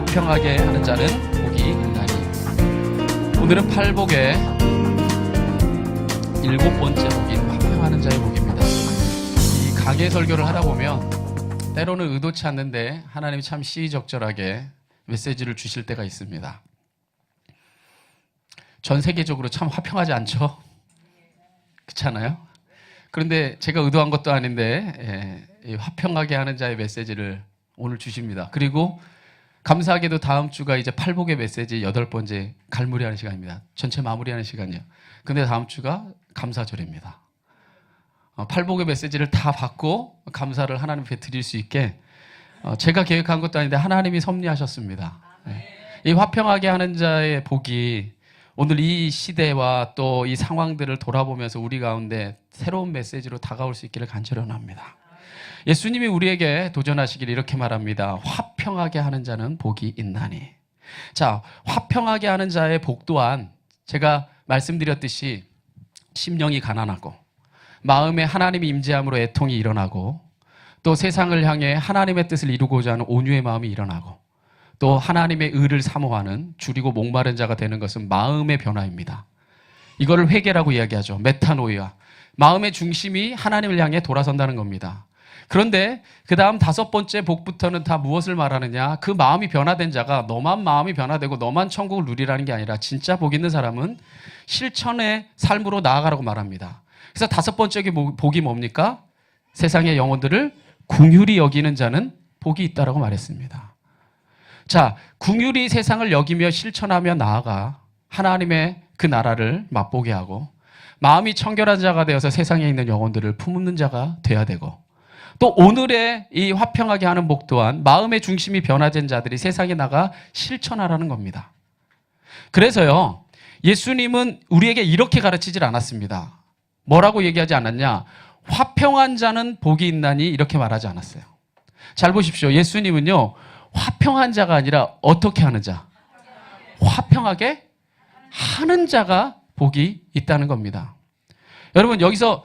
화평하게 하는 자는 복이 있나니. 오늘은 팔복의 7번째 복인 화평하는 자의 복입니다. 이 강해 설교를 하다 보면 때로는 의도치 않는데 하나님이 참 시의적절하게 메시지를 주실 때가 있습니다. 전 세계적으로 참 화평하지 않죠? 그렇잖아요? 그런데 제가 의도한 것도 아닌데 화평하게 하는 자의 메시지를 오늘 주십니다. 그리고 감사하게도 다음 주가 이제 팔복의 메시지 8번째 갈무리하는 시간입니다. 전체 마무리하는 시간이요. 근데 다음 주가 감사절입니다. 팔복의 메시지를 다 받고 감사를 하나님 앞에 드릴 수 있게 제가 계획한 것도 아닌데 하나님이 섭리하셨습니다. 이 화평하게 하는 자의 복이 오늘 이 시대와 또 이 상황들을 돌아보면서 우리 가운데 새로운 메시지로 다가올 수 있기를 간절히 원합니다. 예수님이 우리에게 도전하시길 이렇게 말합니다. 화평하게 하는 자는 복이 있나니. 자, 화평하게 하는 자의 복 또한 제가 말씀드렸듯이 심령이 가난하고 마음에 하나님이 임재함으로 애통이 일어나고 또 세상을 향해 하나님의 뜻을 이루고자 하는 온유의 마음이 일어나고 또 하나님의 의를 사모하는 줄이고 목마른 자가 되는 것은 마음의 변화입니다. 이거를 회개라고 이야기하죠. 메타노이아. 마음의 중심이 하나님을 향해 돌아선다는 겁니다. 그런데 그 다음 5번째 복부터는 다 무엇을 말하느냐? 그 마음이 변화된 자가 너만 마음이 변화되고 너만 천국을 누리라는 게 아니라 진짜 복 있는 사람은 실천의 삶으로 나아가라고 말합니다. 그래서 5번째 복이 뭡니까? 세상의 영혼들을 긍휼히 여기는 자는 복이 있다라고 말했습니다. 자, 긍휼히 세상을 여기며 실천하며 나아가 하나님의 그 나라를 맛보게 하고 마음이 청결한 자가 되어서 세상에 있는 영혼들을 품는 자가 돼야 되고 또 오늘의 이 화평하게 하는 복 또한 마음의 중심이 변화된 자들이 세상에 나가 실천하라는 겁니다. 그래서요, 예수님은 우리에게 이렇게 가르치질 않았습니다. 뭐라고 얘기하지 않았냐? 화평한 자는 복이 있나니 이렇게 말하지 않았어요. 잘 보십시오. 예수님은요, 화평한 자가 아니라 어떻게 하는 자? 화평하게 하는 자가 복이 있다는 겁니다. 여러분, 여기서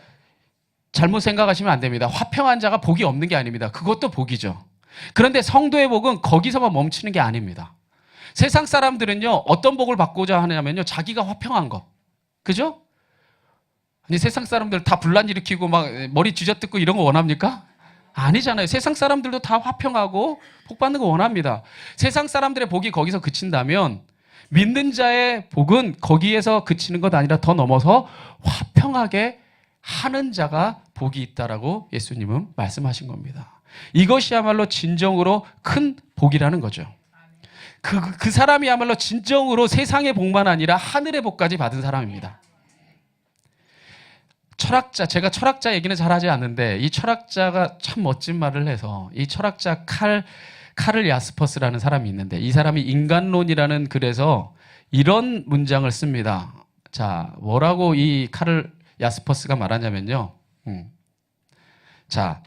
잘못 생각하시면 안 됩니다. 화평한 자가 복이 없는 게 아닙니다. 그것도 복이죠. 그런데 성도의 복은 거기서만 멈추는 게 아닙니다. 세상 사람들은요, 어떤 복을 받고자 하냐면요, 자기가 화평한 거. 그죠? 아니, 세상 사람들 다 분란 일으키고 막 머리 쥐어뜯고 이런 거 원합니까? 아니잖아요. 세상 사람들도 다 화평하고 복 받는 거 원합니다. 세상 사람들의 복이 거기서 그친다면 믿는 자의 복은 거기에서 그치는 것 아니라 더 넘어서 화평하게 하는 자가 복이 있다라고 예수님은 말씀하신 겁니다. 이것이야말로 진정으로 큰 복이라는 거죠. 그 사람이야말로 진정으로 세상의 복만 아니라 하늘의 복까지 받은 사람입니다. 제가 철학자 얘기는 잘 하지 않는데 이 철학자가 참 멋진 말을 해서 이 철학자 카를 야스퍼스라는 사람이 있는데 이 사람이 인간론이라는 글에서 이런 문장을 씁니다. 자, 뭐라고 이 카를 야스퍼스가 말하냐면요. 자,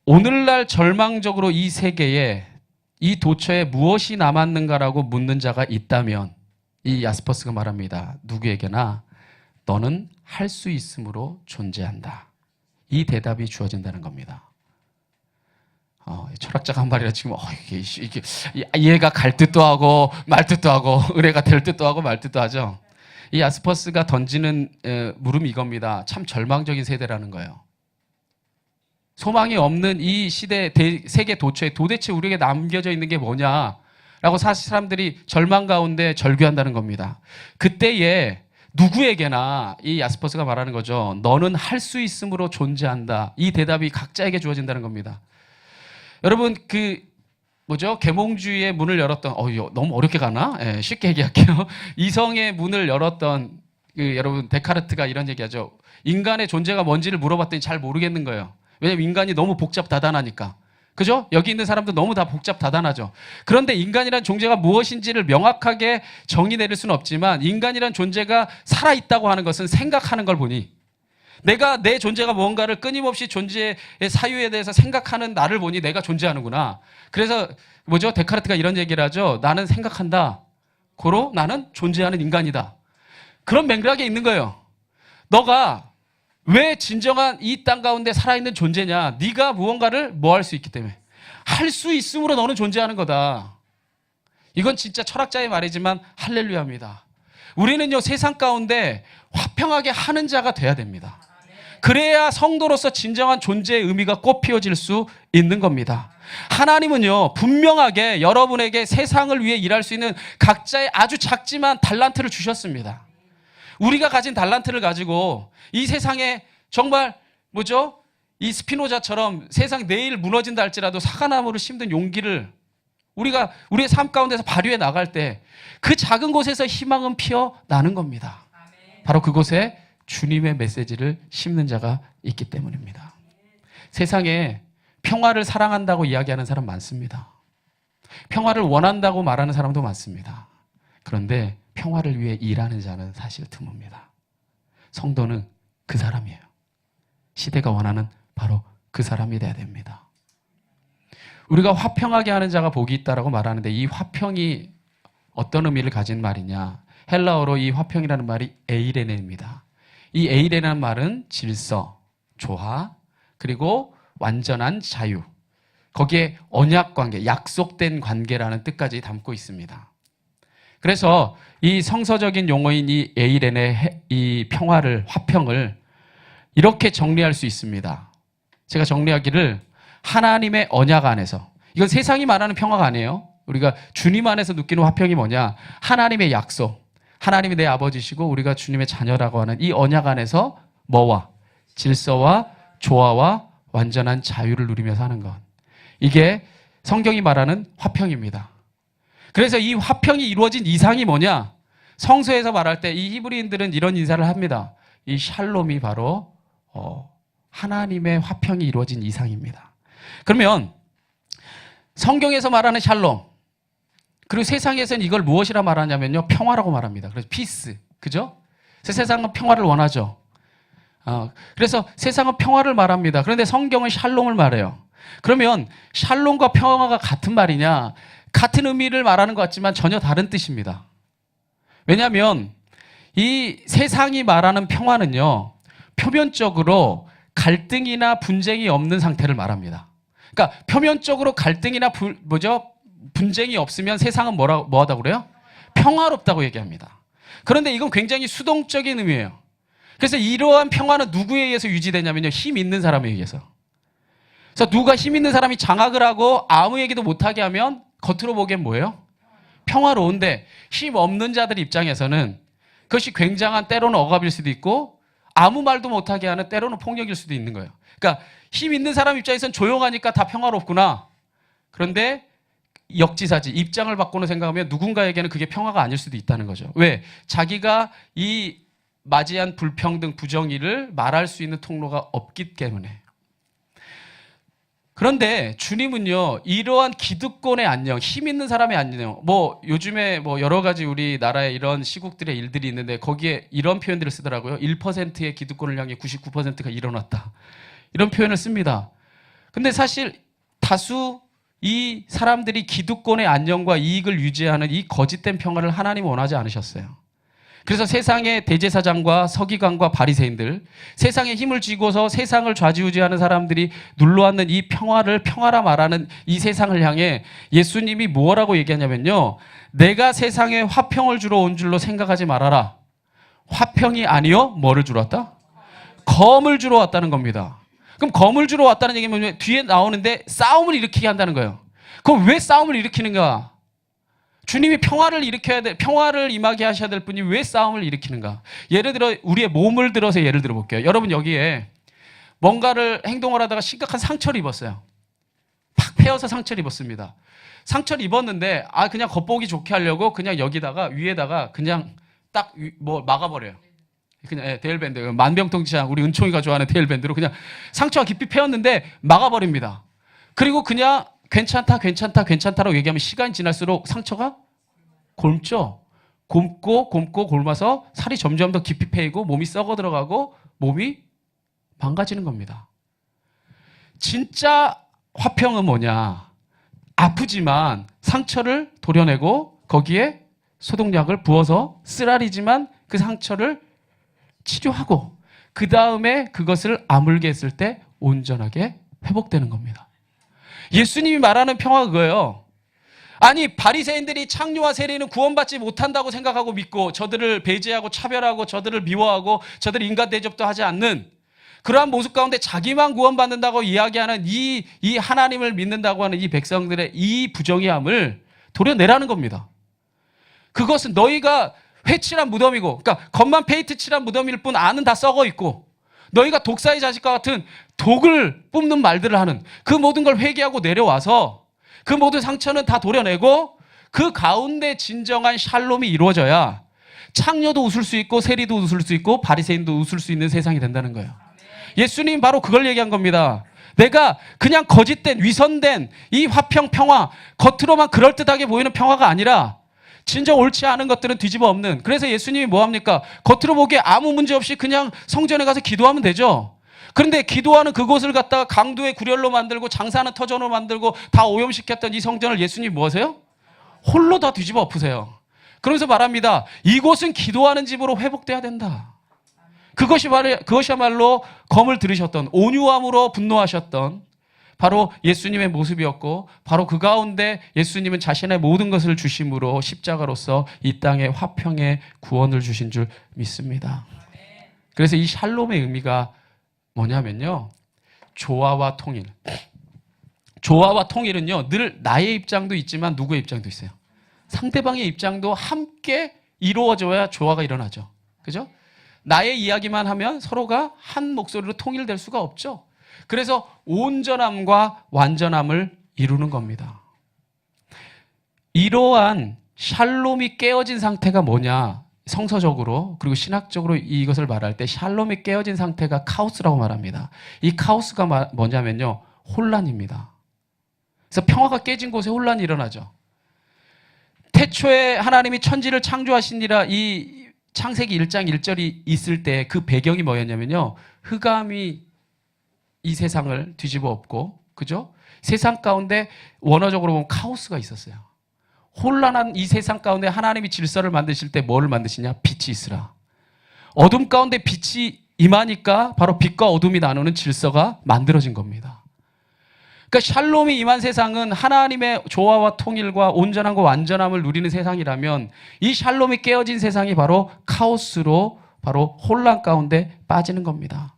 오늘날 절망적으로 이 세계에 이 도처에 무엇이 남았는가라고 묻는 자가 있다면 이 야스퍼스가 말합니다. 누구에게나 너는 할 수 있음으로 존재한다. 이 대답이 주어진다는 겁니다. 철학자가 한 말이라 지금 이게 이해가 갈 듯도 하고 말 듯도 하고 의뢰가 될 듯도 하고 말 듯도 하죠. 이 야스퍼스가 던지는 물음이 이겁니다. 참 절망적인 세대라는 거예요. 소망이 없는 이 시대 세계 도처에 도대체 우리에게 남겨져 있는 게 뭐냐라고 사람들이 절망 가운데 절규한다는 겁니다. 그때에 누구에게나 이 야스퍼스가 말하는 거죠. 너는 할 수 있음으로 존재한다. 이 대답이 각자에게 주어진다는 겁니다. 여러분, 계몽주의의 문을 열었던, 너무 어렵게 가나? 쉽게 얘기할게요. 이성의 문을 열었던, 여러분, 데카르트가 이런 얘기하죠. 인간의 존재가 뭔지를 물어봤더니 잘 모르겠는 거예요. 왜냐면 인간이 너무 복잡다단하니까. 그죠? 여기 있는 사람도 너무 다 복잡다단하죠. 그런데 인간이란 존재가 무엇인지를 명확하게 정의 내릴 수는 없지만 인간이란 존재가 살아있다고 하는 것은 생각하는 걸 보니 내가 내 존재가 뭔가를 끊임없이 존재의 사유에 대해서 생각하는 나를 보니 내가 존재하는구나. 그래서 데카르트가 이런 얘기를 하죠. 나는 생각한다. 고로 나는 존재하는 인간이다. 그런 맥락에 있는 거예요. 너가 왜 진정한 이 땅 가운데 살아있는 존재냐? 네가 무언가를 뭐 할 수 있기 때문에. 할 수 있음으로 너는 존재하는 거다. 이건 진짜 철학자의 말이지만 할렐루야입니다. 우리는요, 세상 가운데 화평하게 하는 자가 돼야 됩니다. 그래야 성도로서 진정한 존재의 의미가 꽃피워질 수 있는 겁니다. 하나님은요, 분명하게 여러분에게 세상을 위해 일할 수 있는 각자의 아주 작지만 달란트를 주셨습니다. 우리가 가진 달란트를 가지고 이 세상에 정말 뭐죠? 이 스피노자처럼 세상 내일 무너진다 할지라도 사과나무를 심는 용기를 우리가 우리의 삶 가운데서 발휘해 나갈 때 그 작은 곳에서 희망은 피어나는 겁니다. 바로 그곳에 주님의 메시지를 심는 자가 있기 때문입니다. 세상에 평화를 사랑한다고 이야기하는 사람 많습니다. 평화를 원한다고 말하는 사람도 많습니다. 그런데 평화를 위해 일하는 자는 사실 드뭅니다. 성도는 그 사람이에요. 시대가 원하는 바로 그 사람이 돼야 됩니다. 우리가 화평하게 하는 자가 복이 있다라고 말하는데 이 화평이 어떤 의미를 가진 말이냐? 헬라어로 이 화평이라는 말이 에이레네입니다. 이 에이레라는 말은 질서, 조화, 그리고 완전한 자유, 거기에 언약 관계, 약속된 관계라는 뜻까지 담고 있습니다. 그래서 이 성서적인 용어인 이 에이렌의 이 평화를, 화평을 이렇게 정리할 수 있습니다. 제가 정리하기를 하나님의 언약 안에서, 이건 세상이 말하는 평화가 아니에요. 우리가 주님 안에서 느끼는 화평이 뭐냐? 하나님의 약속, 하나님이 내 아버지시고 우리가 주님의 자녀라고 하는 이 언약 안에서 뭐와? 질서와 조화와 완전한 자유를 누리며 사는 것. 이게 성경이 말하는 화평입니다. 그래서 이 화평이 이루어진 이상이 뭐냐? 성서에서 말할 때 이 히브리인들은 이런 인사를 합니다. 이 샬롬이 바로 하나님의 화평이 이루어진 이상입니다. 그러면 성경에서 말하는 샬롬, 그리고 세상에서는 이걸 무엇이라 말하냐면요, 평화라고 말합니다. 그래서 피스, 그죠? 세상은 평화를 원하죠. 그래서 세상은 평화를 말합니다. 그런데 성경은 샬롬을 말해요. 그러면 샬롬과 평화가 같은 말이냐? 같은 의미를 말하는 것 같지만 전혀 다른 뜻입니다. 왜냐하면 이 세상이 말하는 평화는요, 표면적으로 갈등이나 분쟁이 없는 상태를 말합니다. 그러니까 표면적으로 갈등이나 분쟁이 없으면 세상은 뭐하다고 그래요? 평화롭다고 얘기합니다. 그런데 이건 굉장히 수동적인 의미예요. 그래서 이러한 평화는 누구에 의해서 유지되냐면요, 힘 있는 사람에 의해서. 그래서 누가 힘 있는 사람이 장악을 하고 아무 얘기도 못하게 하면 겉으로 보기엔 뭐예요? 평화로운데 힘 없는 자들 입장에서는 그것이 굉장한 때로는 억압일 수도 있고 아무 말도 못하게 하는 때로는 폭력일 수도 있는 거예요. 그러니까 힘 있는 사람 입장에서는 조용하니까 다 평화롭구나. 그런데 역지사지, 입장을 바꾸는 생각하면 누군가에게는 그게 평화가 아닐 수도 있다는 거죠. 왜? 자기가 이 맞이한 불평등, 부정의를 말할 수 있는 통로가 없기 때문에. 그런데 주님은요, 이러한 기득권의 안녕, 힘 있는 사람의 안녕, 요즘에 여러 가지 우리나라에 이런 시국들의 일들이 있는데 거기에 이런 표현들을 쓰더라고요. 1%의 기득권을 향해 99%가 일어났다. 이런 표현을 씁니다. 근데 사실 다수 이 사람들이 기득권의 안녕과 이익을 유지하는 이 거짓된 평화를 하나님은 원하지 않으셨어요. 그래서 세상의 대제사장과 서기관과 바리새인들, 세상에 힘을 쥐고서 세상을 좌지우지하는 사람들이 눌러앉는 이 평화를 평화라 말하는 이 세상을 향해 예수님이 뭐라고 얘기하냐면요, 내가 세상에 화평을 주러 온 줄로 생각하지 말아라. 화평이 아니요, 뭐를 주러 왔다? 검을 주러 왔다는 겁니다. 그럼 검을 주러 왔다는 얘기는 뭐냐면 뒤에 나오는데 싸움을 일으키게 한다는 거예요. 그럼 왜 싸움을 일으키는가? 주님이 평화를 일으켜야 돼, 평화를 임하게 하셔야 될 분이 왜 싸움을 일으키는가? 예를 들어 우리의 몸을 들어서 예를 들어 볼게요. 여러분 여기에 뭔가를 행동을 하다가 심각한 상처를 입었어요. 팍 패여서 상처를 입었습니다. 상처를 입었는데 그냥 겉보기 좋게 하려고 그냥 여기다가 위에다가 그냥 딱 막아버려요. 그냥 데일밴드, 만병통치약, 우리 은총이가 좋아하는 데일밴드로 그냥 상처가 깊이 패였는데 막아버립니다. 그리고 그냥 괜찮다라고 얘기하면 시간이 지날수록 상처가 곪죠. 곪고 곪아서 살이 점점 더 깊이 패이고 몸이 썩어 들어가고 몸이 망가지는 겁니다. 진짜 화평은 뭐냐? 아프지만 상처를 도려내고 거기에 소독약을 부어서 쓰라리지만 그 상처를 치료하고 그 다음에 그것을 아물게 했을 때 온전하게 회복되는 겁니다. 예수님이 말하는 평화가 그거예요. 아니 바리새인들이 창녀와 세리는 구원받지 못한다고 생각하고 믿고 저들을 배제하고 차별하고 저들을 미워하고 저들 인간 대접도 하지 않는 그러한 모습 가운데 자기만 구원받는다고 이야기하는 이 하나님을 믿는다고 하는 이 백성들의 이 부정의함을 도려내라는 겁니다. 그것은 너희가 회칠한 무덤이고, 그러니까 겉만 페인트 칠한 무덤일 뿐 안은 다 썩어 있고, 너희가 독사의 자식과 같은 독을 뿜는 말들을 하는 그 모든 걸 회개하고 내려와서 그 모든 상처는 다 도려내고 그 가운데 진정한 샬롬이 이루어져야 창녀도 웃을 수 있고 세리도 웃을 수 있고 바리새인도 웃을 수 있는 세상이 된다는 거예요. 예수님 바로 그걸 얘기한 겁니다. 내가 그냥 거짓된 위선된 이 화평 평화, 겉으로만 그럴듯하게 보이는 평화가 아니라 진정 옳지 않은 것들은 뒤집어 엎는. 그래서 예수님이 뭐합니까? 겉으로 보기에 아무 문제 없이 그냥 성전에 가서 기도하면 되죠. 그런데 기도하는 그곳을 갖다가 강도의 구렬로 만들고 장사하는 터전으로 만들고 다 오염시켰던 이 성전을 예수님이 뭐 하세요? 홀로 다 뒤집어 엎으세요. 그러면서 말합니다. 이곳은 기도하는 집으로 회복돼야 된다. 그것이야말로 검을 들으셨던, 온유함으로 분노하셨던 바로 예수님의 모습이었고, 바로 그 가운데 예수님은 자신의 모든 것을 주심으로 십자가로서 이 땅에 화평의 구원을 주신 줄 믿습니다. 그래서 이 샬롬의 의미가 뭐냐면요, 조화와 통일. 조화와 통일은요, 늘 나의 입장도 있지만 누구의 입장도 있어요. 상대방의 입장도 함께 이루어져야 조화가 일어나죠. 그죠? 나의 이야기만 하면 서로가 한 목소리로 통일될 수가 없죠. 그래서 온전함과 완전함을 이루는 겁니다. 이러한 샬롬이 깨어진 상태가 뭐냐? 성서적으로 그리고 신학적으로 이것을 말할 때 샬롬이 깨어진 상태가 카오스라고 말합니다. 이 카오스가 뭐냐면요, 혼란입니다. 그래서 평화가 깨진 곳에 혼란이 일어나죠. 태초에 하나님이 천지를 창조하시니라 이 창세기 1장 1절이 있을 때 그 배경이 뭐였냐면요, 흑암이 이 세상을 뒤집어 엎고, 그죠? 세상 가운데 원어적으로 보면 카오스가 있었어요. 혼란한 이 세상 가운데 하나님이 질서를 만드실 때 뭐를 만드시냐? 빛이 있으라. 어둠 가운데 빛이 임하니까 바로 빛과 어둠이 나누는 질서가 만들어진 겁니다. 그러니까 샬롬이 임한 세상은 하나님의 조화와 통일과 온전함과 완전함을 누리는 세상이라면, 이 샬롬이 깨어진 세상이 바로 카오스로, 바로 혼란 가운데 빠지는 겁니다.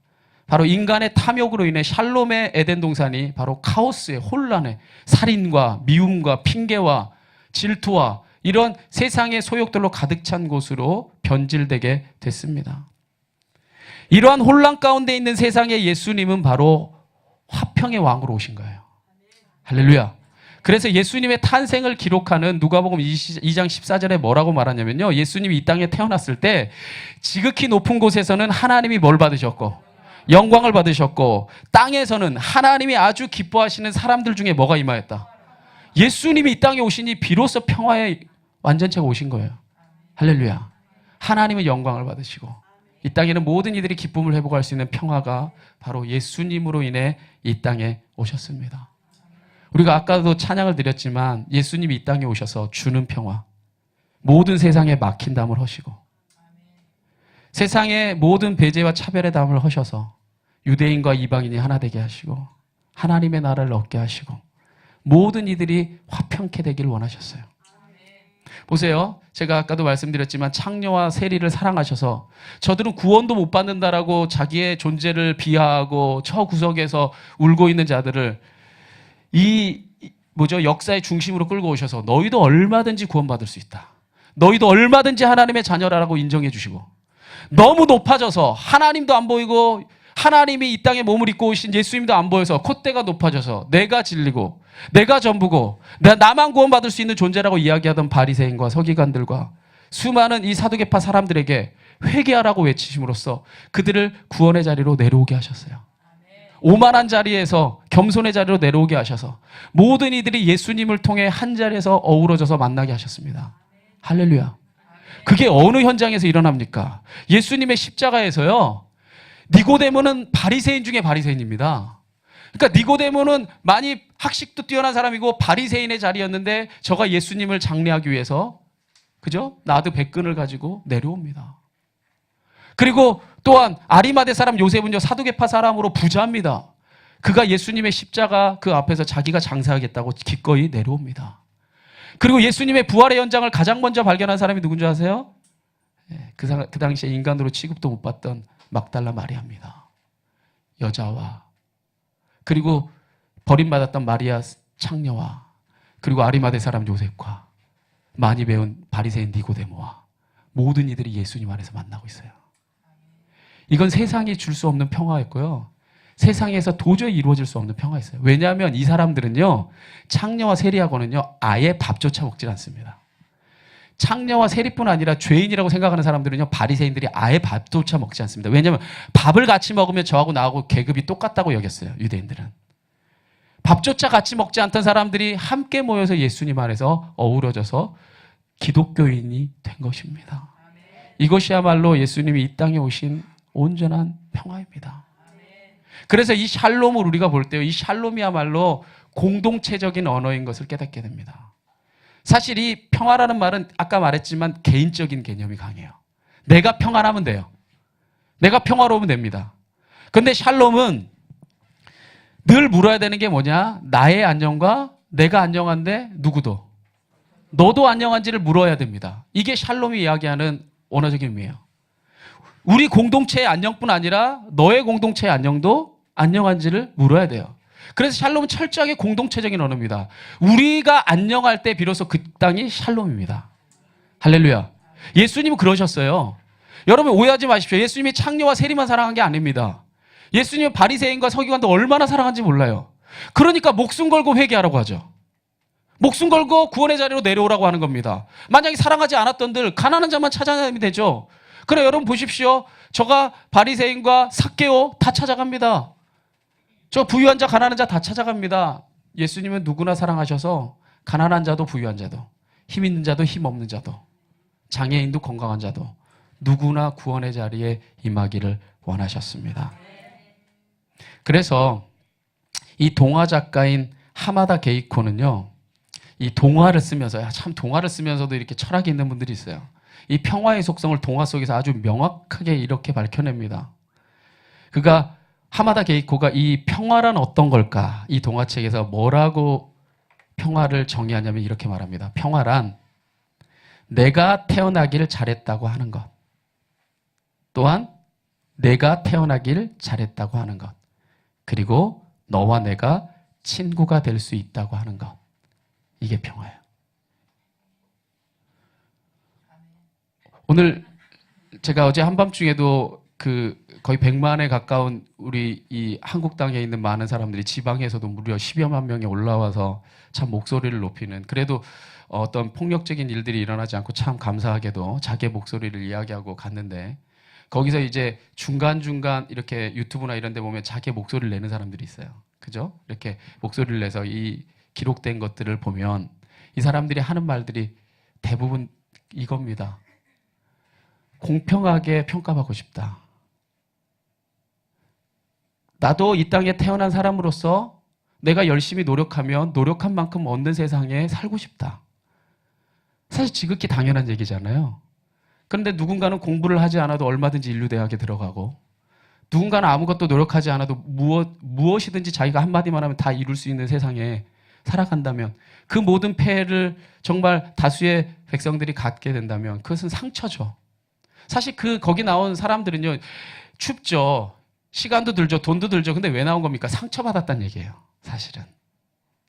바로 인간의 탐욕으로 인해 샬롬의 에덴 동산이 바로 카오스의 혼란의 살인과 미움과 핑계와 질투와 이런 세상의 소욕들로 가득 찬 곳으로 변질되게 됐습니다. 이러한 혼란 가운데 있는 세상에 예수님은 바로 화평의 왕으로 오신 거예요. 할렐루야. 그래서 예수님의 탄생을 기록하는 누가복음 2장 14절에 뭐라고 말하냐면요, 예수님이 이 땅에 태어났을 때 지극히 높은 곳에서는 하나님이 뭘 받으셨고? 영광을 받으셨고, 땅에서는 하나님이 아주 기뻐하시는 사람들 중에 뭐가 임하였다? 예수님이 이 땅에 오시니 비로소 평화의 완전체가 오신 거예요. 할렐루야. 하나님은 영광을 받으시고 이 땅에는 모든 이들이 기쁨을 회복할 수 있는 평화가 바로 예수님으로 인해 이 땅에 오셨습니다. 우리가 아까도 찬양을 드렸지만 예수님이 이 땅에 오셔서 주는 평화, 모든 세상에 막힌 담을 허시고 세상의 모든 배제와 차별의 담을 허셔서 유대인과 이방인이 하나 되게 하시고 하나님의 나라를 얻게 하시고 모든 이들이 화평케 되기를 원하셨어요. 보세요. 제가 아까도 말씀드렸지만 창녀와 세리를 사랑하셔서 저들은 구원도 못 받는다라고 자기의 존재를 비하하고 저 구석에서 울고 있는 자들을 역사의 중심으로 끌고 오셔서 너희도 얼마든지 구원받을 수 있다. 너희도 얼마든지 하나님의 자녀라고 인정해 주시고, 너무 높아져서 하나님도 안 보이고 하나님이 이 땅에 몸을 입고 오신 예수님도 안 보여서 콧대가 높아져서 내가 진리고 내가 전부고 나만 구원받을 수 있는 존재라고 이야기하던 바리새인과 서기관들과 수많은 이 사두개파 사람들에게 회개하라고 외치심으로써 그들을 구원의 자리로 내려오게 하셨어요. 오만한 자리에서 겸손의 자리로 내려오게 하셔서 모든 이들이 예수님을 통해 한 자리에서 어우러져서 만나게 하셨습니다. 할렐루야. 그게 어느 현장에서 일어납니까? 예수님의 십자가에서요. 니고데모는 바리새인 중에 바리새인입니다. 그러니까 니고데모는 많이 학식도 뛰어난 사람이고 바리새인의 자리였는데 저가 예수님을 장례하기 위해서, 그죠? 나드 백근을 가지고 내려옵니다. 그리고 또한 아리마대 사람 요셉은요, 사두개파 사람으로 부자입니다. 그가 예수님의 십자가 그 앞에서 자기가 장사하겠다고 기꺼이 내려옵니다. 그리고 예수님의 부활의 현장을 가장 먼저 발견한 사람이 누군지 아세요? 그 당시에 인간으로 취급도 못 받던 막달라 마리아입니다. 여자와, 그리고 버림받았던 마리아 창녀와, 그리고 아리마대 사람 요셉과 많이 배운 바리새인 니고데모와 모든 이들이 예수님 안에서 만나고 있어요. 이건 세상이 줄 수 없는 평화였고요. 세상에서 도저히 이루어질 수 없는 평화였어요. 왜냐하면 이 사람들은요, 창녀와 세리하고는요, 아예 밥조차 먹질 않습니다. 창녀와 세리뿐 아니라 죄인이라고 생각하는 사람들은요, 바리새인들이 아예 밥조차 먹지 않습니다. 왜냐하면 밥을 같이 먹으면 저하고 나하고 계급이 똑같다고 여겼어요. 유대인들은. 밥조차 같이 먹지 않던 사람들이 함께 모여서 예수님 안에서 어우러져서 기독교인이 된 것입니다. 이것이야말로 예수님이 이 땅에 오신 온전한 평화입니다. 그래서 이 샬롬을 우리가 볼 때요, 이 샬롬이야말로 공동체적인 언어인 것을 깨닫게 됩니다. 사실 이 평화라는 말은 아까 말했지만 개인적인 개념이 강해요. 내가 평안하면 돼요. 내가 평화로우면 됩니다. 근데 샬롬은 늘 물어야 되는 게 뭐냐? 나의 안녕과 내가 안녕한데 누구도, 너도 안녕한지를 물어야 됩니다. 이게 샬롬이 이야기하는 원어적인 의미예요. 우리 공동체의 안녕뿐 아니라 너의 공동체의 안녕도 안녕한지를 물어야 돼요. 그래서 샬롬은 철저하게 공동체적인 언어입니다. 우리가 안녕할 때 비로소 그 땅이 샬롬입니다. 할렐루야. 예수님은 그러셨어요. 여러분 오해하지 마십시오. 예수님이 창녀와 세리만 사랑한 게 아닙니다. 예수님은 바리새인과 서기관도 얼마나 사랑한지 몰라요. 그러니까 목숨 걸고 회개하라고 하죠. 목숨 걸고 구원의 자리로 내려오라고 하는 겁니다. 만약에 사랑하지 않았던들 가난한 자만 찾아내면 되죠. 그래, 여러분 보십시오. 저가 바리새인과 삭개오 다 찾아갑니다. 저 부유한 자 가난한 자 다 찾아갑니다. 예수님은 누구나 사랑하셔서 가난한 자도 부유한 자도 힘 있는 자도 힘 없는 자도 장애인도 건강한 자도 누구나 구원의 자리에 임하기를 원하셨습니다. 그래서 이 동화 작가인 하마다 게이코는요, 이 동화를 쓰면서, 참 동화를 쓰면서도 이렇게 철학이 있는 분들이 있어요. 이 평화의 속성을 동화 속에서 아주 명확하게 이렇게 밝혀냅니다. 그가 하마다 게이코가 이 평화란 어떤 걸까? 이 동화책에서 뭐라고 평화를 정의하냐면 이렇게 말합니다. 평화란 내가 태어나길 잘했다고 하는 것, 또한 내가 태어나길 잘했다고 하는 것, 그리고 너와 내가 친구가 될 수 있다고 하는 것, 이게 평화예요. 오늘 제가 어제 한밤중에도 거의 100만에 가까운 우리 이 한국 땅에 있는 많은 사람들이 지방에서도 무려 10여만 명이 올라와서 참 목소리를 높이는, 그래도 어떤 폭력적인 일들이 일어나지 않고 참 감사하게도 자기의 목소리를 이야기하고 갔는데, 거기서 이제 중간중간 이렇게 유튜브나 이런 데 보면 자기의 목소리를 내는 사람들이 있어요. 그죠? 이렇게 목소리를 내서 이 기록된 것들을 보면 이 사람들이 하는 말들이 대부분 이겁니다. 공평하게 평가받고 싶다. 나도 이 땅에 태어난 사람으로서 내가 열심히 노력하면 노력한 만큼 얻는 세상에 살고 싶다. 사실 지극히 당연한 얘기잖아요. 그런데 누군가는 공부를 하지 않아도 얼마든지 인류대학에 들어가고, 누군가는 아무것도 노력하지 않아도 무엇이든지 자기가 한마디만 하면 다 이룰 수 있는 세상에 살아간다면, 그 모든 폐해를 정말 다수의 백성들이 갖게 된다면 그것은 상처죠. 사실 거기 나온 사람들은요, 춥죠. 시간도 들죠. 돈도 들죠. 근데 왜 나온 겁니까? 상처받았다는 얘기예요. 사실은.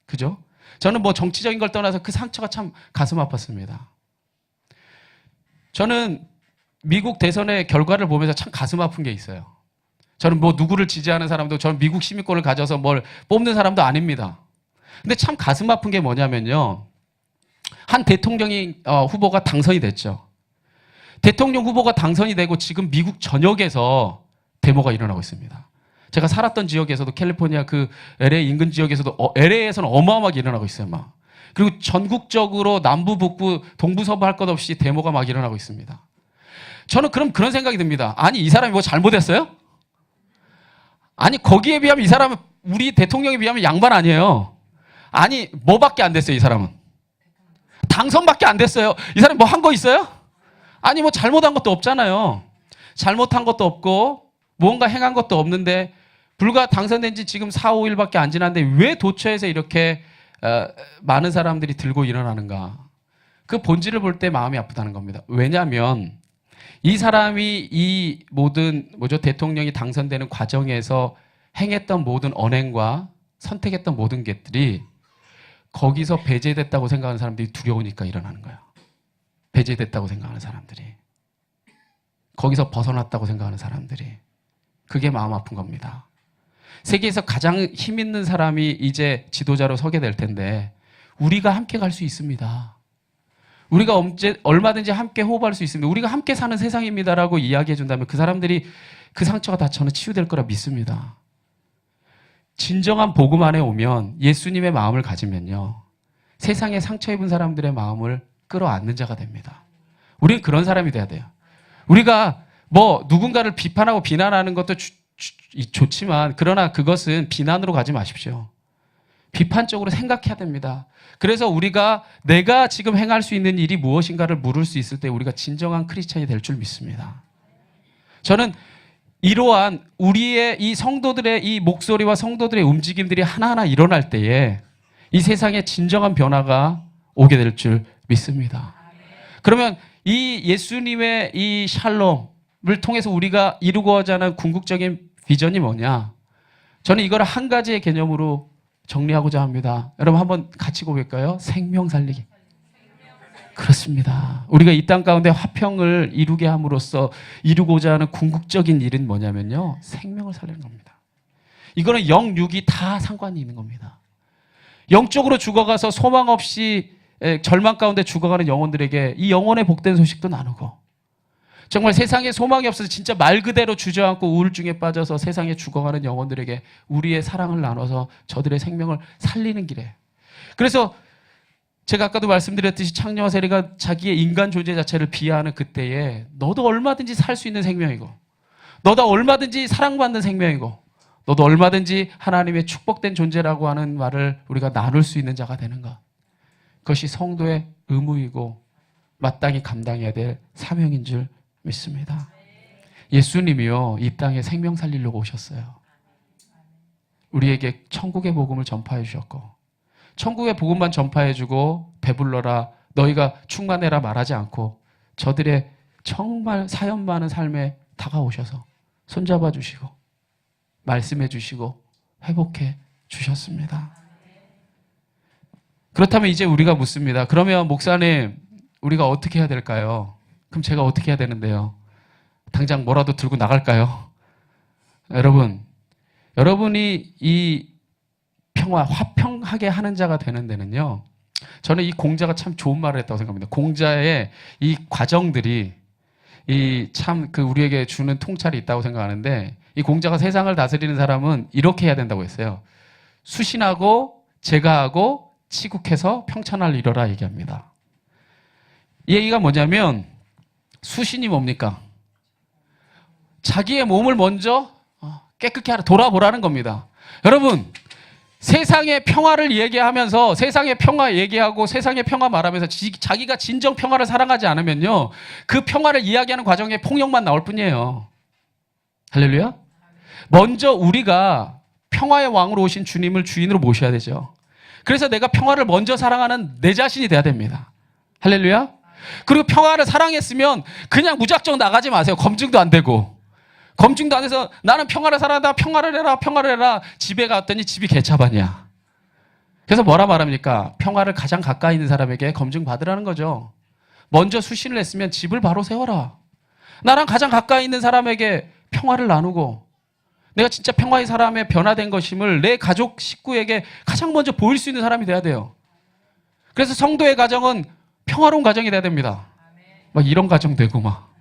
그죠? 저는 뭐 정치적인 걸 떠나서 그 상처가 참 가슴 아팠습니다. 저는 미국 대선의 결과를 보면서 참 가슴 아픈 게 있어요. 저는 뭐 누구를 지지하는 사람도, 저는 미국 시민권을 가져서 뭘 뽑는 사람도 아닙니다. 근데 참 가슴 아픈 게 뭐냐면요, 한 대통령이 후보가 당선이 됐죠. 대통령 후보가 당선이 되고 지금 미국 전역에서 데모가 일어나고 있습니다. 제가 살았던 지역에서도, 캘리포니아 그 LA 인근 지역에서도 LA에서는 어마어마하게 일어나고 있어요. 막. 그리고 전국적으로 남부, 북부, 동부, 서부 할 것 없이 데모가 막 일어나고 있습니다. 저는 그런 생각이 듭니다. 아니, 이 사람이 뭐 잘못했어요? 아니, 거기에 비하면 이 사람은, 우리 대통령에 비하면 양반 아니에요. 아니, 뭐밖에 안 됐어요, 이 사람은. 당선밖에 안 됐어요. 이 사람이 뭐 한 거 있어요? 아니, 뭐 잘못한 것도 없잖아요. 잘못한 것도 없고 무언가 행한 것도 없는데, 불과 당선된 지 지금 4, 5일밖에 안 지났는데 왜 도처에서 이렇게 많은 사람들이 들고 일어나는가? 그 본질을 볼 때 마음이 아프다는 겁니다. 왜냐하면 이 사람이 이 모든 대통령이 당선되는 과정에서 행했던 모든 언행과 선택했던 모든 것들이 거기서 배제됐다고 생각하는 사람들이 두려우니까 일어나는 거예요. 배제됐다고 생각하는 사람들이. 거기서 벗어났다고 생각하는 사람들이. 그게 마음 아픈 겁니다. 세계에서 가장 힘 있는 사람이 이제 지도자로 서게 될 텐데 우리가 함께 갈 수 있습니다. 우리가 얼마든지 함께 호흡할 수 있습니다. 우리가 함께 사는 세상입니다라고 이야기해 준다면 그 사람들이 그 상처가 다 저는 치유될 거라 믿습니다. 진정한 복음 안에 오면 예수님의 마음을 가지면요. 세상에 상처 입은 사람들의 마음을 끌어안는 자가 됩니다. 우리는 그런 사람이 돼야 돼요. 우리가 누군가를 비판하고 비난하는 것도 좋지만 그러나 그것은 비난으로 가지 마십시오. 비판적으로 생각해야 됩니다. 그래서 우리가 내가 지금 행할 수 있는 일이 무엇인가를 물을 수 있을 때 우리가 진정한 크리스찬이 될 줄 믿습니다. 저는 이러한 우리의 이 성도들의 이 목소리와 성도들의 움직임들이 하나하나 일어날 때에 이 세상에 진정한 변화가 오게 될 줄 믿습니다. 그러면 이 예수님의 이 샬롬을 통해서 우리가 이루고자 하는 궁극적인 비전이 뭐냐? 저는 이걸 한 가지의 개념으로 정리하고자 합니다. 여러분 한번 같이 고백할까요? 생명 살리기. 그렇습니다. 우리가 이 땅 가운데 화평을 이루게 함으로써 이루고자 하는 궁극적인 일은 뭐냐면요. 생명을 살리는 겁니다. 이거는 영, 육이 다 상관이 있는 겁니다. 영적으로 죽어가서 소망 없이 절망 가운데 죽어가는 영혼들에게 이 영혼의 복된 소식도 나누고 정말 세상에 소망이 없어서 진짜 말 그대로 주저앉고 우울증에 빠져서 세상에 죽어가는 영혼들에게 우리의 사랑을 나눠서 저들의 생명을 살리는 길에. 그래서 제가 아까도 말씀드렸듯이 창녀와 세리가 자기의 인간 존재 자체를 비하하는 그때에 너도 얼마든지 살 수 있는 생명이고 너도 얼마든지 사랑받는 생명이고 너도 얼마든지 하나님의 축복된 존재라고 하는 말을 우리가 나눌 수 있는 자가 되는 것. 그것이 성도의 의무이고 마땅히 감당해야 될 사명인 줄 믿습니다. 예수님이요, 이 땅에 생명 살리려고 오셨어요. 우리에게 천국의 복음을 전파해 주셨고 천국의 복음만 전파해 주고 배불러라 너희가 충만해라 말하지 않고 저들의 정말 사연 많은 삶에 다가오셔서 손잡아 주시고 말씀해 주시고 회복해 주셨습니다. 그렇다면 이제 우리가 묻습니다. 그러면 목사님 우리가 어떻게 해야 될까요? 그럼 제가 어떻게 해야 되는데요? 당장 뭐라도 들고 나갈까요? 여러분이 이 평화, 화평하게 하는 자가 되는 데는요. 저는 이 공자가 참 좋은 말을 했다고 생각합니다. 공자의 이 과정들이 우리에게 주는 통찰이 있다고 생각하는데 이 공자가 세상을 다스리는 사람은 이렇게 해야 된다고 했어요. 수신하고 제가하고 치국해서 평천할 이뤄라 얘기합니다. 이 얘기가 뭐냐면 수신이 뭡니까? 자기의 몸을 먼저 깨끗게 하라, 돌아보라는 겁니다. 여러분, 세상의 평화를 얘기하면서 세상의 평화 얘기하고 세상의 평화 말하면서 자기가 진정 평화를 사랑하지 않으면요. 그 평화를 이야기하는 과정에 폭력만 나올 뿐이에요. 할렐루야? 먼저 우리가 평화의 왕으로 오신 주님을 주인으로 모셔야 되죠. 그래서 내가 평화를 먼저 사랑하는 내 자신이 돼야 됩니다. 할렐루야? 그리고 평화를 사랑했으면 그냥 무작정 나가지 마세요. 검증도 안 되고. 검증도 안 해서 나는 평화를 사랑한다. 평화를 해라. 집에 갔더니 집이 개차반이야. 그래서 뭐라 말합니까? 평화를 가장 가까이 있는 사람에게 검증 받으라는 거죠. 먼저 수신을 했으면 집을 바로 세워라. 나랑 가장 가까이 있는 사람에게 평화를 나누고 내가 진짜 평화의 사람에 변화된 것임을 내 가족 식구에게 가장 먼저 보일 수 있는 사람이 돼야 돼요. 그래서 성도의 가정은 평화로운 가정이 돼야 됩니다. 막 이런 가정 되고 막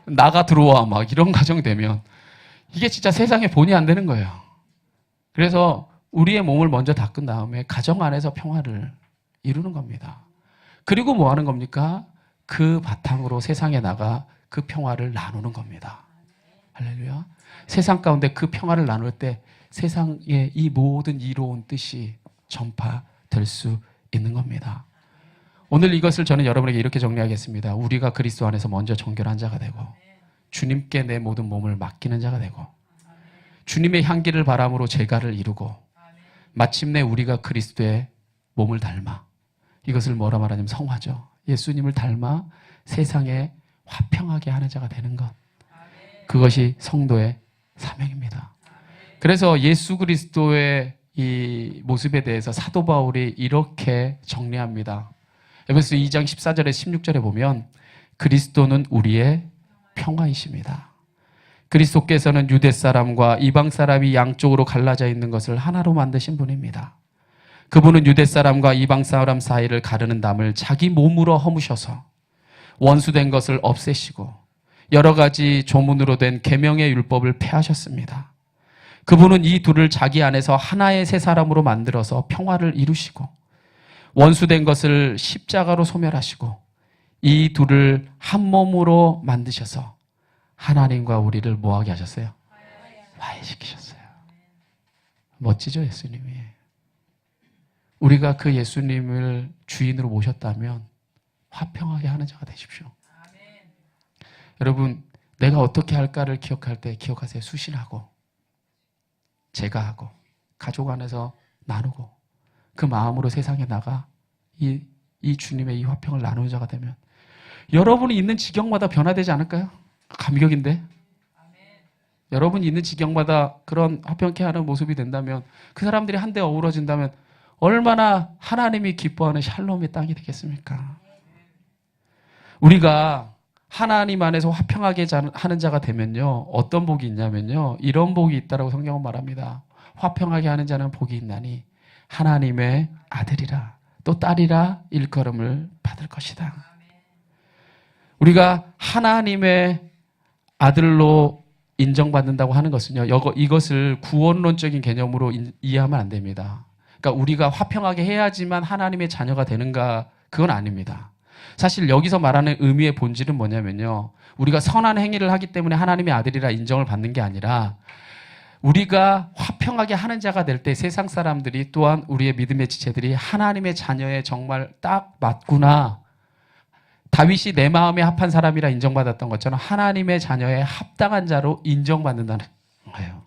나가 들어와 막 이런 가정 되면 이게 진짜 세상에 본이 안 되는 거예요. 그래서 우리의 몸을 먼저 닦은 다음에 가정 안에서 평화를 이루는 겁니다. 그리고 뭐 하는 겁니까? 그 바탕으로 세상에 나가 그 평화를 나누는 겁니다. 할렐루야. 세상 가운데 그 평화를 나눌 때 세상의 이 모든 이로운 뜻이 전파될 수 있는 겁니다. 오늘 이것을 저는 여러분에게 이렇게 정리하겠습니다. 우리가 그리스도 안에서 먼저 정결한 자가 되고 주님께 내 모든 몸을 맡기는 자가 되고 주님의 향기를 바람으로 제가를 이루고 마침내 우리가 그리스도의 몸을 닮아. 이것을 뭐라 말하냐면 성화죠. 예수님을 닮아 세상에 화평하게 하는 자가 되는 것. 그것이 성도의 사명입니다. 그래서 예수 그리스도의 이 모습에 대해서 사도 바울이 이렇게 정리합니다. 에베소 2장 14절에 16절에 보면 그리스도는 우리의 평화이십니다. 그리스도께서는 유대 사람과 이방 사람이 양쪽으로 갈라져 있는 것을 하나로 만드신 분입니다. 그분은 유대 사람과 이방 사람 사이를 가르는 담을 자기 몸으로 허무셔서 원수된 것을 없애시고 여러 가지 조문으로 된 계명의 율법을 폐하셨습니다. 그분은 이 둘을 자기 안에서 하나의 새 사람으로 만들어서 평화를 이루시고 원수된 것을 십자가로 소멸하시고 이 둘을 한 몸으로 만드셔서 하나님과 우리를 뭐하게 하셨어요? 화해시키셨어요. 멋지죠, 예수님이. 우리가 그 예수님을 주인으로 모셨다면 화평하게 하는 자가 되십시오. 여러분, 내가 어떻게 할까를 기억할 때 기억하세요. 수신하고 제가하고 가족 안에서 나누고 그 마음으로 세상에 나가 이 주님의 이 화평을 나누는 자가 되면 여러분이 있는 지경마다 변화되지 않을까요? 감격인데. 여러분이 있는 지경마다 그런 화평케 하는 모습이 된다면 그 사람들이 한데 어우러진다면 얼마나 하나님이 기뻐하는 샬롬의 땅이 되겠습니까? 우리가 하나님 안에서 화평하게 하는 자가 되면요, 어떤 복이 있냐면요, 이런 복이 있다라고 성경은 말합니다. 화평하게 하는 자는 복이 있나니 하나님의 아들이라 또 딸이라 일컬음을 받을 것이다. 우리가 하나님의 아들로 인정받는다고 하는 것은요, 이것을 구원론적인 개념으로 이해하면 안 됩니다. 그러니까 우리가 화평하게 해야지만 하나님의 자녀가 되는가, 그건 아닙니다. 사실 여기서 말하는 의미의 본질은 뭐냐면요, 우리가 선한 행위를 하기 때문에 하나님의 아들이라 인정을 받는 게 아니라 우리가 화평하게 하는 자가 될 때 세상 사람들이 또한 우리의 믿음의 지체들이 하나님의 자녀에 정말 딱 맞구나, 다윗이 내 마음에 합한 사람이라 인정받았던 것처럼 하나님의 자녀에 합당한 자로 인정받는다는 거예요.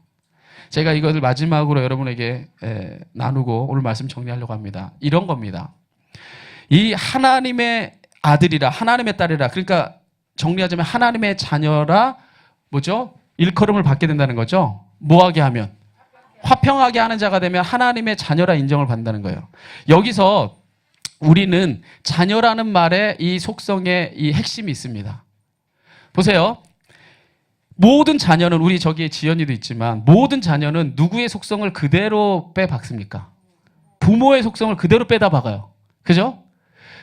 제가 이것을 마지막으로 여러분에게 나누고 오늘 말씀 정리하려고 합니다. 이런 겁니다. 이 하나님의 아들이라, 하나님의 딸이라, 그러니까 정리하자면 하나님의 자녀라, 뭐죠? 일컬음을 받게 된다는 거죠. 뭐하게 하면? 화평하게 하는 자가 되면 하나님의 자녀라 인정을 받는다는 거예요. 여기서 우리는 자녀라는 말에 이 속성에 이 핵심이 있습니다. 보세요. 모든 자녀는, 우리 저기에 지연이도 있지만 모든 자녀는 누구의 속성을 그대로 빼박습니까? 부모의 속성을 그대로 빼다 박아요. 그죠?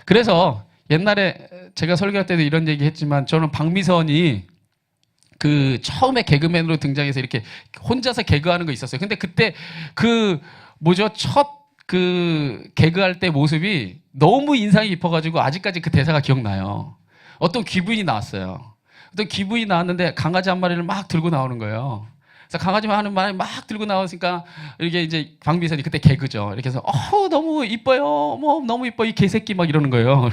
그래서 옛날에 제가 설교할 때도 이런 얘기 했지만 저는 박미선이 그 처음에 개그맨으로 등장해서 이렇게 혼자서 개그하는 거 있었어요. 근데 그때 그 뭐죠? 첫 그 개그할 때 모습이 너무 인상이 깊어가지고 아직까지 그 대사가 기억나요. 어떤 귀부인이 나왔어요. 어떤 귀부인이 나왔는데 강아지 한 마리를 막 들고 나오는 거예요. 그래서 강아지 한 마리 막 들고 나오니까 이게 이제 박미선이 그때 개그죠. 이렇게 해서 너무 이뻐요. 뭐 너무 이뻐 이 개새끼 막 이러는 거예요.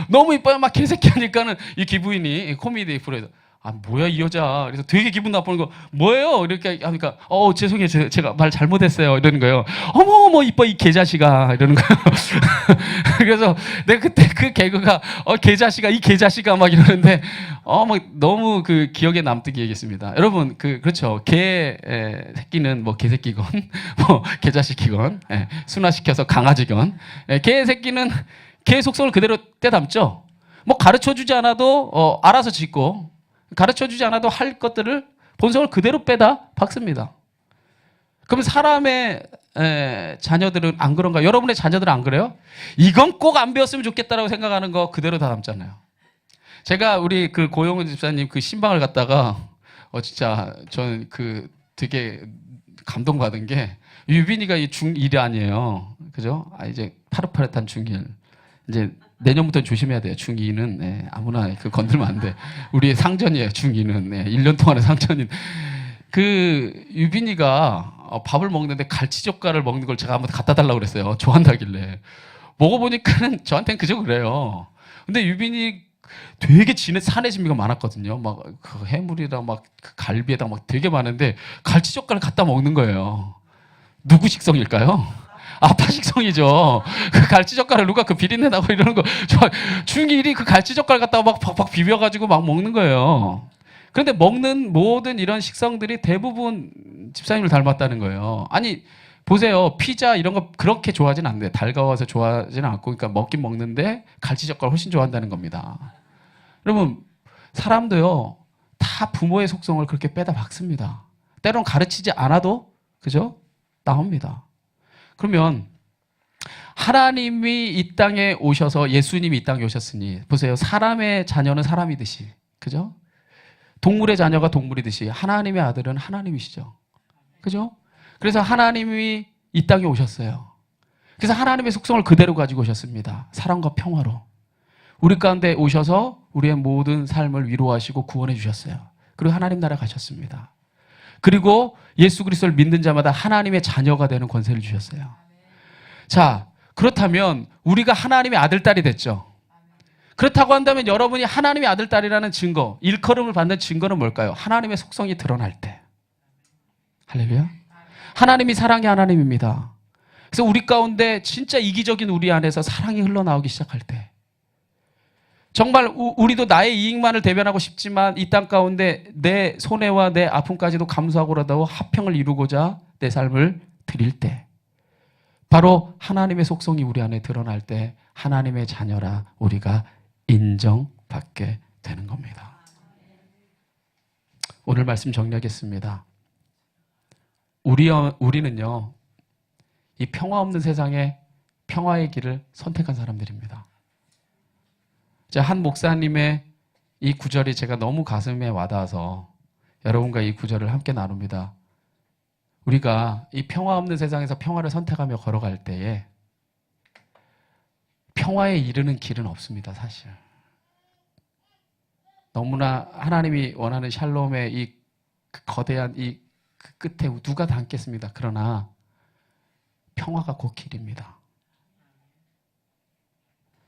너무 이뻐요 막 개새끼 하니까는 이 귀부인이 코미디 프로에서 뭐야 이 여자. 그래서 되게 기분 나쁘는 거, 뭐예요? 이렇게 하니까 죄송해요, 제가 말 잘못했어요 이러는 거예요. 어머 이뻐 이 개자식아 이러는 거예요. 그래서 내가 그때 그 개그가 개자식아 이 개자식아 막 이러는데 막 너무 그 기억에 남듯이 얘기했습니다. 여러분 그렇죠. 개 새끼는 뭐 개새끼건 뭐 개자식이건 순화시켜서 강아지건 개 새끼는 개 속성을 그대로 떼담죠. 뭐 가르쳐주지 않아도 알아서 짓고 가르쳐주지 않아도 할 것들을 본성을 그대로 빼다 박습니다. 그럼 사람의 자녀들은 안 그런가? 여러분의 자녀들은 안 그래요? 이건 꼭 안 배웠으면 좋겠다라고 생각하는 거 그대로 다 담잖아요. 제가 우리 그 고용훈 집사님 그 신방을 갔다가 진짜 저는 그 되게 감동받은 게 유빈이가 이 중1이 아니에요. 그죠? 이제 파릇파릇한 중1. 이제 내년부터 조심해야 돼요. 중2는 아무나 건들면 안 돼. 우리의 상전이에요. 중2는 1년 동안의 상전인. 그 유빈이가 밥을 먹는데 갈치젓갈을 먹는 걸 제가 한번 갖다 달라고 그랬어요. 좋아한다길래. 먹어보니까는 저한테는 그저 그래요. 근데 유빈이 되게 산의 진미가 많았거든요. 막 그 해물이랑 막 그 갈비에다 막 되게 많은데 갈치젓갈을 갖다 먹는 거예요. 누구 식성일까요? 아파식성이죠. 그 갈치젓갈을 누가 그 비린내 나고 이러는 거 중1이 그 갈치젓갈 갖다가 막 팍팍 비벼가지고 막 먹는 거예요. 그런데 먹는 모든 이런 식성들이 대부분 집사님을 닮았다는 거예요. 아니 보세요. 피자 이런 거 그렇게 좋아하진 않는데 달가워서 좋아하지는 않고 그러니까 먹긴 먹는데 갈치젓갈 훨씬 좋아한다는 겁니다. 여러분 사람도요 다 부모의 속성을 그렇게 빼다 박습니다. 때론 가르치지 않아도 그죠? 나옵니다. 그러면 하나님이 이 땅에 오셔서 예수님이 이 땅에 오셨으니 보세요. 사람의 자녀는 사람이듯이 그죠? 동물의 자녀가 동물이듯이 하나님의 아들은 하나님이시죠. 그죠? 그래서 하나님이 이 땅에 오셨어요. 그래서 하나님의 속성을 그대로 가지고 오셨습니다. 사랑과 평화로. 우리 가운데 오셔서 우리의 모든 삶을 위로하시고 구원해 주셨어요. 그리고 하나님 나라 가셨습니다. 그리고 예수 그리스도를 믿는 자마다 하나님의 자녀가 되는 권세를 주셨어요. 자, 그렇다면 우리가 하나님의 아들, 딸이 됐죠. 그렇다고 한다면 여러분이 하나님의 아들, 딸이라는 증거, 일컬음을 받는 증거는 뭘까요? 하나님의 속성이 드러날 때. 할렐루야. 하나님이 사랑의 하나님입니다. 그래서 우리 가운데 진짜 이기적인 우리 안에서 사랑이 흘러나오기 시작할 때 정말 우리도 나의 이익만을 대변하고 싶지만 이 땅 가운데 내 손해와 내 아픔까지도 감수하고라도 화평을 이루고자 내 삶을 드릴 때 바로 하나님의 속성이 우리 안에 드러날 때 하나님의 자녀라 우리가 인정받게 되는 겁니다. 오늘 말씀 정리하겠습니다. 우리는요 이 평화 없는 세상에 평화의 길을 선택한 사람들입니다. 한 목사님의 이 구절이 제가 너무 가슴에 와닿아서 여러분과 이 구절을 함께 나눕니다. 우리가 이 평화 없는 세상에서 평화를 선택하며 걸어갈 때에 평화에 이르는 길은 없습니다, 사실. 너무나 하나님이 원하는 샬롬의 이 거대한 이 끝에 누가 담겠습니다. 그러나 평화가 곧 길입니다.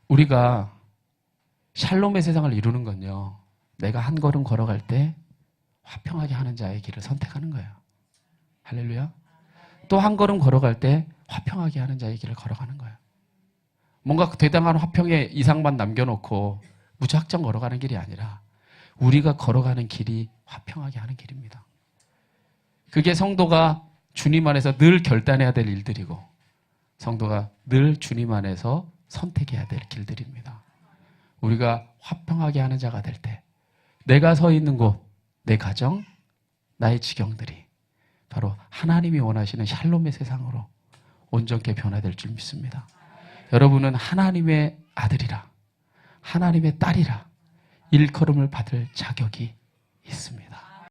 우리가 샬롬의 세상을 이루는 건요. 내가 한 걸음 걸어갈 때 화평하게 하는 자의 길을 선택하는 거예요. 할렐루야. 또 한 걸음 걸어갈 때 화평하게 하는 자의 길을 걸어가는 거예요. 뭔가 대당한 화평의 이상만 남겨놓고 무작정 걸어가는 길이 아니라 우리가 걸어가는 길이 화평하게 하는 길입니다. 그게 성도가 주님 안에서 늘 결단해야 될 일들이고 성도가 늘 주님 안에서 선택해야 될 길들입니다. 우리가 화평하게 하는 자가 될 때 내가 서 있는 곳, 내 가정, 나의 지경들이 바로 하나님이 원하시는 샬롬의 세상으로 온전케 변화될 줄 믿습니다. 여러분은 하나님의 아들이라 하나님의 딸이라 일컬음을 받을 자격이 있습니다.